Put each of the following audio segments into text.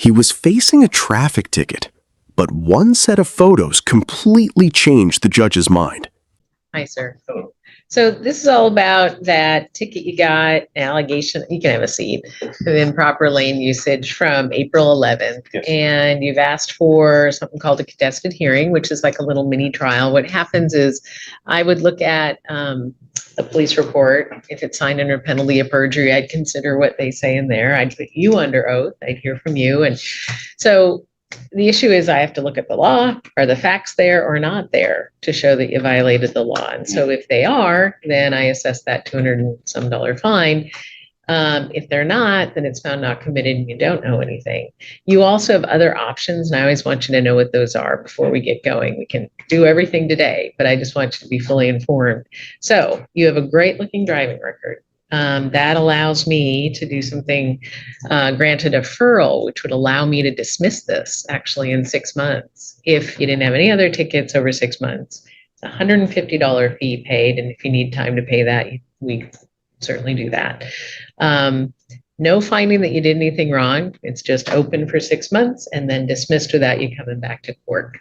He was facing a traffic ticket, but one set of photos completely changed the judge's mind. Hi, sir. So this is all about that ticket you got, allegation, you can have a seat, of improper lane usage from April 11th. Yes. And you've asked for something called a contested hearing, which is like a little mini trial. What happens is I would look at the police report. If it's signed under penalty of perjury, I'd consider what they say in there. I'd put you under oath. I'd hear from you. And so the issue is I have to look at the law. Are the facts there or not there to show that you violated the law? And so if they are, then I assess that $200 and some fine. If they're not, then it's found not committed and you don't know anything. You also have other options, and I always want you to know what those are before we get going. We can do everything today, but I just want you to be fully informed. So you have a great looking driving record. That allows me to do something, grant a deferral, which would allow me to dismiss this actually in 6 months. If you didn't have any other tickets over 6 months, it's a $150 fee paid. And if you need time to pay that, we certainly do that. No finding that you did anything wrong. It's just open for 6 months and then dismissed without you coming back to court.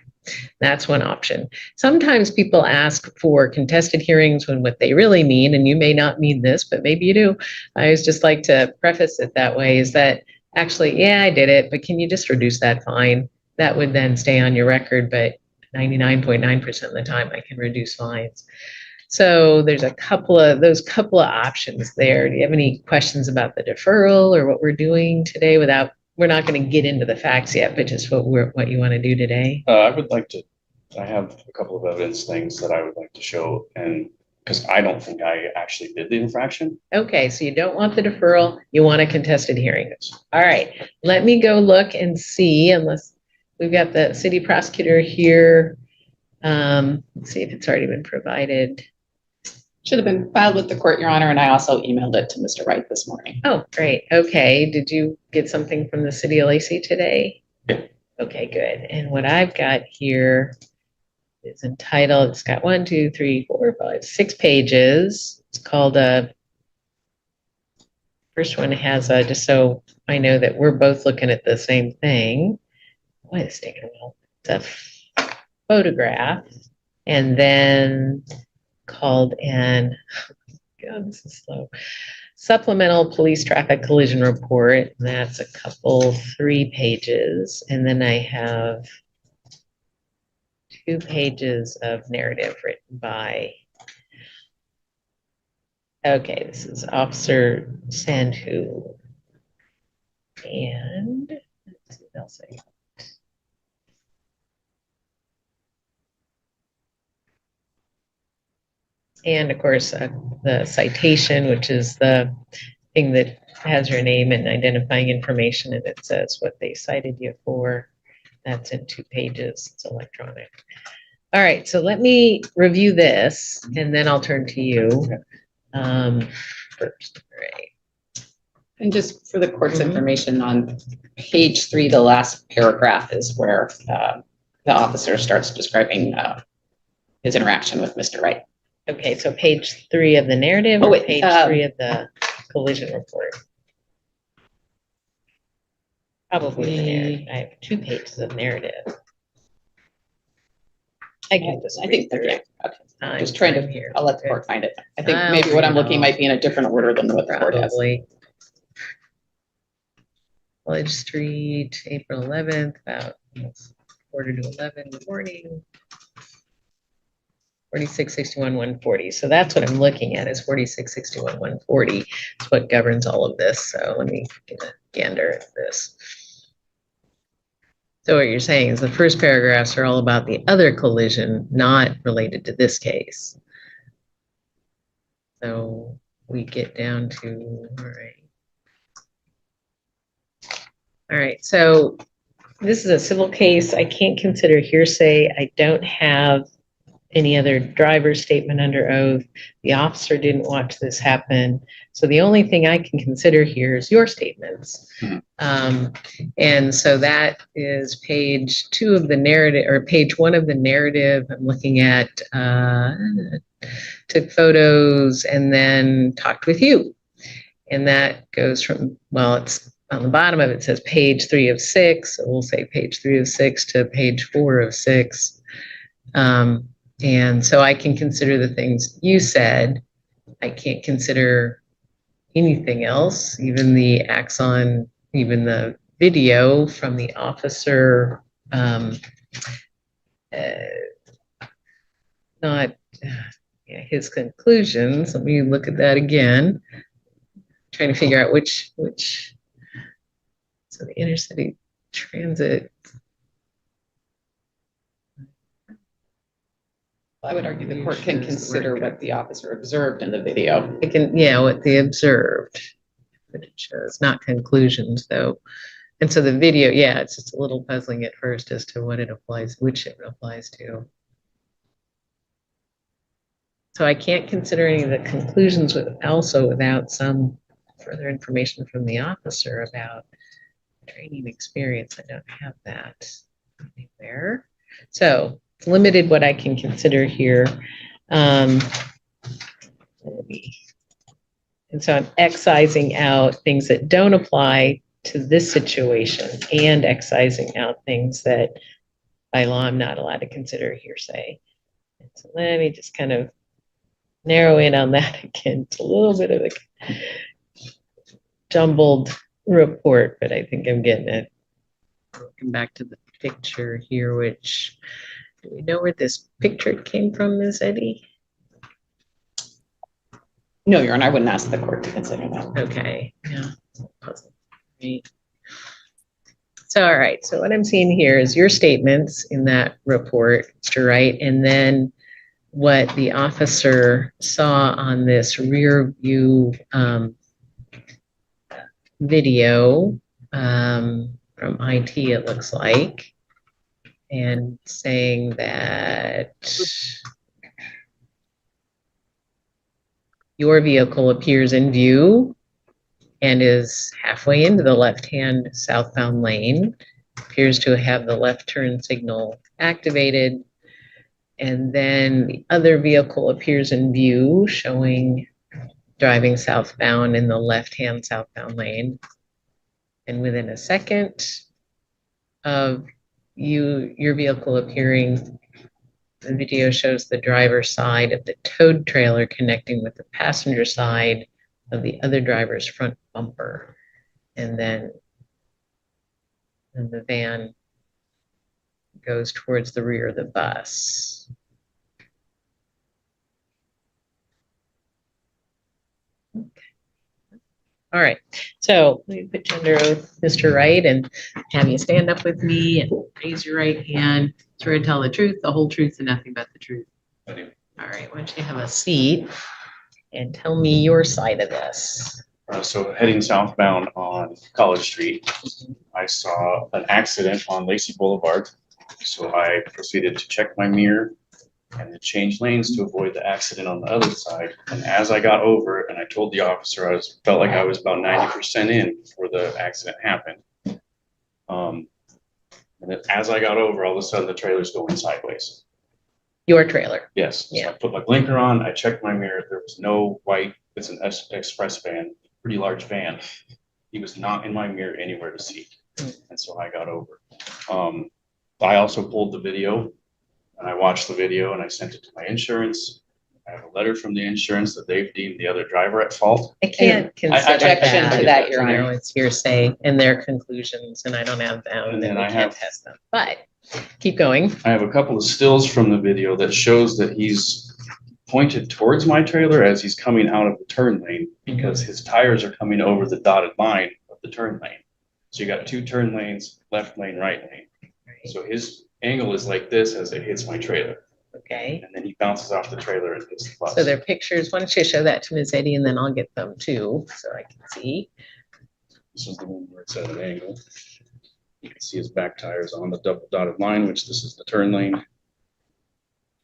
That's one option. Sometimes people ask for contested hearings when what they really mean, and you may not mean this, but maybe you do. I always just like to preface it that way, is that actually, yeah, I did it, but can you just reduce that fine? That would then stay on your record, but 99.9% of the time I can reduce fines. So there's a couple of options there. Do you have any questions about the deferral or what we're doing today without, we're not going to get into the facts yet, but just what you want to do today? I have a couple of evidence things that I would like to show, and because I don't think I actually did the infraction. Okay, so you don't want the deferral, you want a contested hearing. All right, let me go look and see, unless we've got the city prosecutor here. Let's see if it's already been provided. Should have been filed with the court, Your Honor, and I also emailed it to Mr. Wright this morning. Oh, great. Okay. Did you get something from the city of Lacey today? Yeah. Okay, good. And what I've got here is entitled, it's got 1, 2, 3, 4, 5, 6 pages. It's called first one has just so I know that we're both looking at the same thing. Why is it taking a while? It's a photograph, and then called an, God, this is slow, supplemental police traffic collision report. And that's a couple, 3 pages. And then I have 2 pages of narrative written by, okay, this is Officer Sandhu. And let's see what else I got. And of course, the citation, which is the thing that has your name and identifying information, and it says what they cited you for. That's in 2 pages. It's electronic. All right, so let me review this, and then I'll turn to you first. All right. And just for the court's information, on page 3, the last paragraph is where the officer starts describing his interaction with Mr. Wright. Okay, so page 3 of the narrative, or page 3 of the collision report? Probably the narrative. I have 2 pages of narrative. I can just read through it. Okay. I'm just trying to here. I'll let the court find it. I think maybe what I'm looking might be in a different order than what the court has. College Street, April 11th, about 10:45 in the morning. 4661-140. So that's what I'm looking at, is 4661-140. It's what governs all of this. So let me get a gander at this. So what you're saying is the first paragraphs are all about the other collision, not related to this case. So we get down to, all right. So this is a civil case. I can't consider hearsay. I don't have any other driver's statement under oath. The officer didn't watch this happen. So the only thing I can consider here is your statements. And so that is page 2 of the narrative, or page 1 of the narrative. I'm looking at, took photos and then talked with you. And that goes from, well, it's on the bottom of it says page 3 of 6. So we'll say page 3 of 6 to page 4 of 6. And so I can consider the things you said. I can't consider anything else, even the axon, even the video from the officer, not his conclusions. Let me look at that again. Trying to figure out which, so the intercity transit. I would argue the court can consider what the officer observed in the video. It can, yeah, what they observed, but it shows not conclusions though. And so the video, yeah, it's just a little puzzling at first as to what it applies, which it applies to. So I can't consider any of the conclusions without some further information from the officer about training experience. I don't have that anywhere. So it's limited what I can consider here. And so I'm excising out things that don't apply to this situation and excising out things that by law I'm not allowed to consider hearsay. And so let me just kind of narrow in on that again. It's a little bit of a jumbled report, but I think I'm getting it. Come back to the picture here, which, do we know where this picture came from, Ms. Eddy? No, Your Honor, I wouldn't ask the court to consider that. Okay, yeah, puzzle. Right. So, all right, so what I'm seeing here is your statements in that report, Mr. Wright, and then what the officer saw on this rear view video from IT, it looks like, and saying that your vehicle appears in view and is halfway into the left-hand southbound lane, appears to have the left turn signal activated, and then the other vehicle appears in view, showing driving southbound in the left-hand southbound lane. And within a second of your vehicle appearing, the video shows the driver's side of the towed trailer connecting with the passenger side of the other driver's front bumper. And then the van goes towards the rear of the bus. Okay. All right, so let me put you under oath, Mr. Wright, and have you stand up with me and raise your right hand. Swear to tell the truth, the whole truth, and nothing but the truth. All right, why don't you have a seat and tell me your side of this. So heading southbound on College Street, I saw an accident on Lacey Boulevard. So I proceeded to check my mirror and then change lanes to avoid the accident on the other side. And as I got over, and I told the officer felt like I was about 90% in before the accident happened. And then as I got over, all of a sudden the trailer's going sideways. Your trailer. Yes. Yeah. So I put my blinker on, I checked my mirror. There was no white, it's an express van, pretty large van. He was not in my mirror anywhere to see. And so I got over. I also pulled the video and I watched the video and I sent it to my insurance. I have a letter from the insurance that they've deemed the other driver at fault. I can't consider objection to that, Your Honor. You know, it's hearsay and their conclusions, and I don't have them, and then we I can't have- test them. But keep going. I have a couple of stills from the video that shows that he's pointed towards my trailer as he's coming out of the turn lane because his tires are coming over the dotted line of the turn lane. So you got two turn lanes, left lane, right lane. So his angle is like this as it hits my trailer. Okay. And then he bounces off the trailer and hits the bus. So their pictures, why don't you show that to Ms. Eddy, and then I'll get them too, so I can see. This is the one where it's at an angle. You can see his back tires on the double dotted line, which this is the turn lane.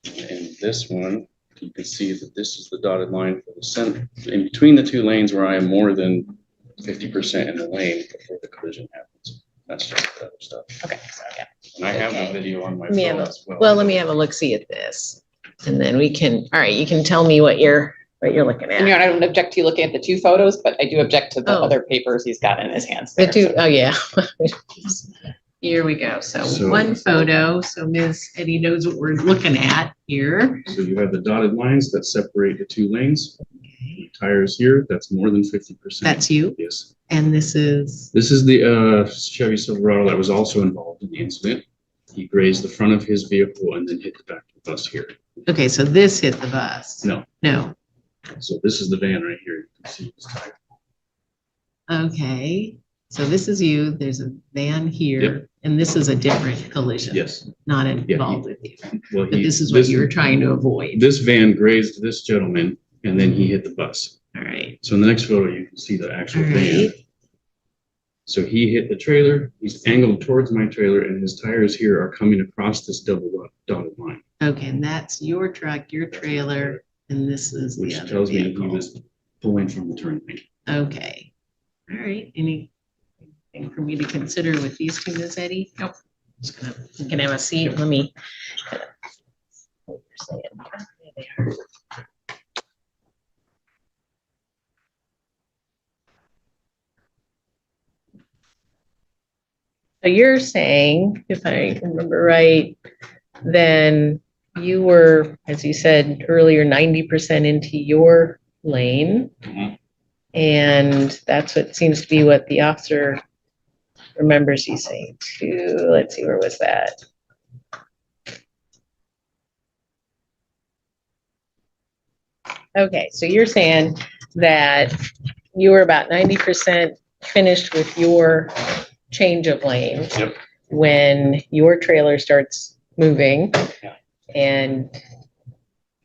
And this one, you can see that this is the dotted line for the center. In between the two lanes where I am more than 50% in the lane before the collision happens. That's just the other stuff. Okay. Yeah. And I have Okay. the video on my Let me have phone a- as well. Well, let me have a look-see at this, and then we can, all right, you can tell me what your what you're looking And at. I don't object to you looking at the 2 photos, but I do object to the Oh. other papers he's got in his hands. The there, two, so. oh, yeah. Here we go. So So- one photo. So Ms. Eddie knows what we're looking at here. So you have the dotted lines that separate the 2 lanes. The tires here, that's more than 50%. That's you. Yes. And this is, This is the Chevy Silverado that was also involved in the incident. He grazed the front of his vehicle and then hit the back of the bus here. okay, so this hit the bus. No. No. So this is the van right here. You can see his tire. Okay. So this is you. There's a van here. Yep. And this is a different collision. Yes. Not involved with you. Well, But this is what you were trying to avoid. This van grazed this gentleman and then he hit the bus. All right. So in the next photo, you can see the actual All van. right. So he hit the trailer, he's angled towards my trailer, and his tires here are coming across this double dotted line, Okay. And that's your truck, your trailer, and this is the which other tells me he vehicle. was pulling from the turn lane. Okay. All right. Anything for me to consider with these two, Ms. Eddie? Nope. Just gonna, you can have a seat. Let me. What you're saying. There they are. So you're saying, if I remember right, then you were, as you said earlier, 90% into your lane. Mhm. And that's what seems to be what the officer remembers you saying too. Let's see, where was that? Okay, so you're saying that you were about 90% finished with your change of lane. Yep. When your trailer starts moving. Yeah. And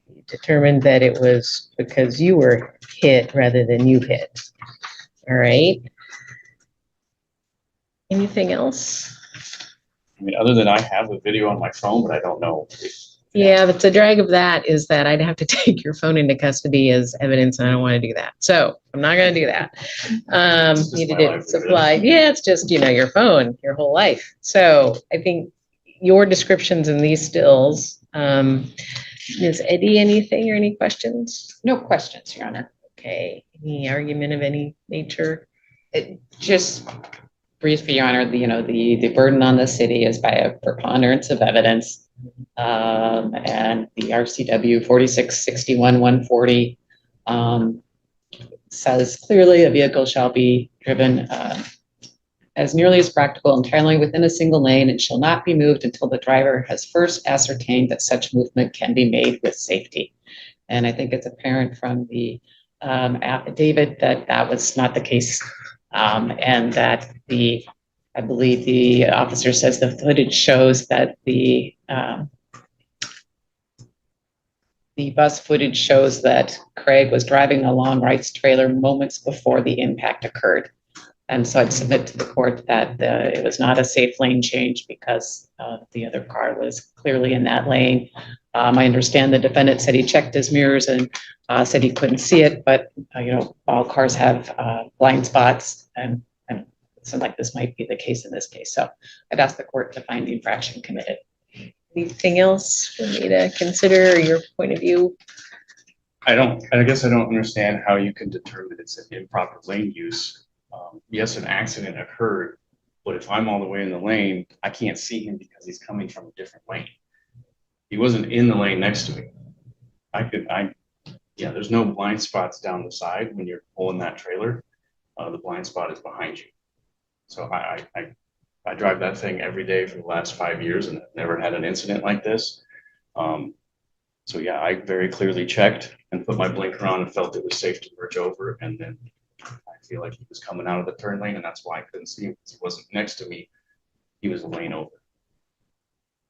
you determined that it was because you were hit rather than you hit. All right. Anything else? I mean, other than I have the video on my phone, but I don't know. Yeah, but the drag of that is that I'd have to take your phone into custody as evidence, and I don't want to do that. So I'm not going to do that. It's just Needed my it life, supplied. Yeah, it's just, your phone, your whole life. So I think your descriptions in these stills, Ms. Eddie, anything or any questions? No questions, Your Honor. Okay, any argument of any nature? Just briefly, Your Honor, the burden on the city is by a preponderance of evidence. And the RCW 4661-140 says clearly a vehicle shall be driven as nearly as practical entirely within a single lane and shall not be moved until the driver has first ascertained that such movement can be made with safety. And I think it's apparent from the affidavit that that was not the case. And that I believe the officer says the footage shows that the bus footage shows that Craig was driving along Wright's trailer moments before the impact occurred. And so I'd submit to the court that it was not a safe lane change because the other car was clearly in that lane. I understand the defendant said he checked his mirrors and said he couldn't see it, but all cars have blind spots, and it seemed like this might be the case in this case. So I'd ask the court to find the infraction committed. Anything else for me to consider, or your point of view? I guess I don't understand how you can determine it's an improper lane use. Yes, an accident occurred, but if I'm all the way in the lane, I can't see him because he's coming from a different lane. He wasn't in the lane next to me. There's no blind spots down the side when you're pulling that trailer. The blind spot is behind you. So I drive that thing every day for the last 5 years and I've never had an incident like this. So yeah, I very clearly checked and put my blinker on and felt it was safe to merge over. And then I feel like he was coming out of the turn lane and that's why I couldn't see him because he wasn't next to me. He was a lane over.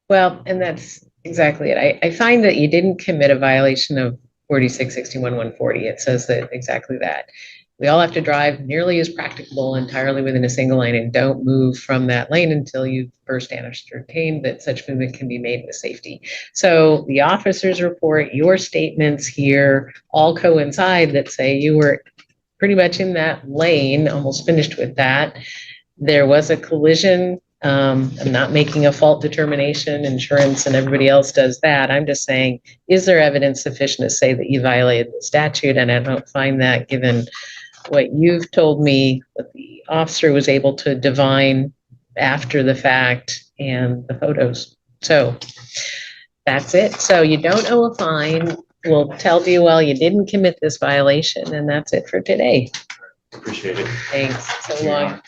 Well, and that's exactly it. I find that you didn't commit a violation of 4661-140. It says that exactly that. We all have to drive nearly as practicable entirely within a single lane and don't move from that lane until you first ascertain that such movement can be made with safety. So the officer's report, your statements here all coincide that say you were pretty much in that lane, almost finished with that. There was a collision I'm not making a fault determination. Insurance and everybody else does that. I'm just saying, is there evidence sufficient to say that you violated the statute? And I don't find that, given what you've told me, that the officer was able to divine after the fact and the photos. So that's it. So you don't owe a fine. We'll tell you, well, you didn't commit this violation, and that's it for today. Appreciate it. Thanks so long.